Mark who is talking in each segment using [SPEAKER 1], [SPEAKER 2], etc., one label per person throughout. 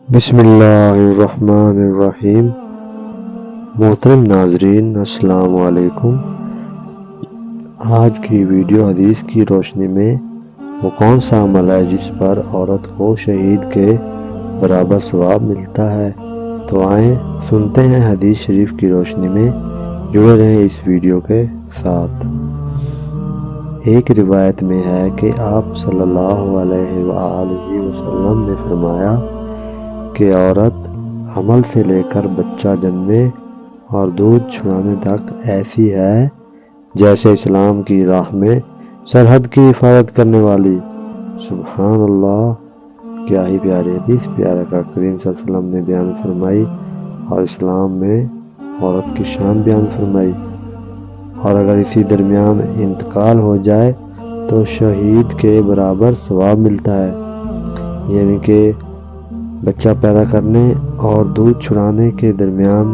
[SPEAKER 1] بسم اللہ الرحمن الرحیم۔ محترم ناظرین، السلام علیکم۔ آج کی ویڈیو حدیث کی روشنی میں وہ کون سا عمل ہے جس پر عورت کو شہید کے برابر ثواب ملتا ہے؟ تو آئیں سنتے ہیں حدیث شریف کی روشنی میں، جڑے رہیں اس ویڈیو کے ساتھ۔ ایک روایت میں ہے کہ آپ صلی اللہ علیہ وآلہ وسلم نے فرمایا کہ عورت حمل سے لے کر بچہ جنمے اور دودھ چھڑانے تک ایسی ہے جیسے اسلام کی راہ میں سرحد کی حفاظت کرنے والی۔ سبحان اللہ! کیا ہی پیاری حدیث پیارے آقا کریم صلی اللہ علیہ وسلم نے بیان فرمائی اور اسلام میں عورت کی شان بیان فرمائی۔ اور اگر اسی درمیان انتقال ہو جائے تو شہید کے برابر ثواب ملتا ہے، یعنی کہ بچہ پیدا کرنے اور دودھ چھڑانے کے درمیان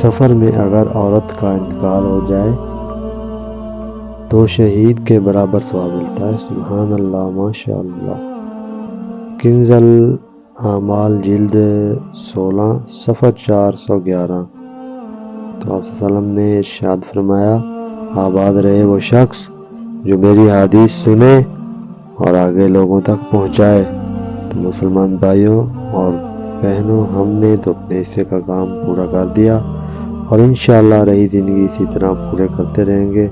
[SPEAKER 1] سفر میں اگر عورت کا انتقال ہو جائے تو شہید کے برابر ثواب ملتا ہے۔ سبحان اللہ، ماشاء اللہ۔ کنز الاعمال جلد 16 صفحہ 411۔ تو آپ صلی اللہ علیہ وسلم نے ارشاد فرمایا، آباد رہے وہ شخص جو میری حدیث سنے اور آگے لوگوں تک پہنچائے۔ تو مسلمان بھائیوں اور بہنوں، ہم نے تو اپنے حصے کا کام پورا کر دیا اور انشاءاللہ رہی زندگی اسی طرح پورے کرتے رہیں گے۔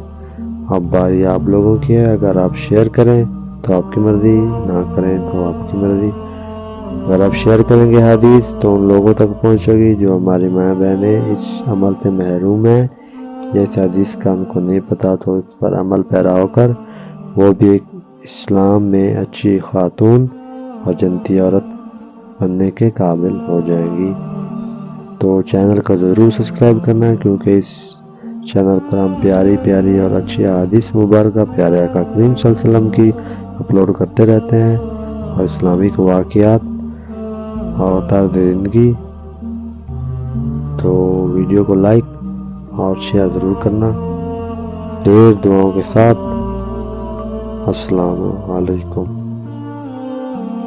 [SPEAKER 1] اب باری آپ لوگوں کی ہے، اگر آپ شیئر کریں تو آپ کی مرضی، نہ کریں تو آپ کی مرضی۔ اگر آپ شیئر کریں گے حدیث تو ان لوگوں تک پہنچے گی جو ہماری ماں بہنیں اس عمل سے محروم ہیں یا اس حدیث کا ان کو نہیں پتا، تو اس پر عمل پیرا ہو کر وہ بھی ایک اسلام میں اچھی خاتون اور جنتی عورت بننے کے قابل ہو جائیں گی۔ تو چینل کو ضرور سبسکرائب کرنا ہے، کیونکہ اس چینل پر ہم پیاری پیاری اور اچھی حدیث مبارکہ پیارے آقا کریم صلی اللہ علیہ وسلم کی اپلوڈ کرتے رہتے ہیں، اور اسلامک واقعات اور طرز زندگی۔ تو ویڈیو کو لائک اور شیئر ضرور کرنا، ڈھیر دعاؤں کے ساتھ۔ السلام علیکم۔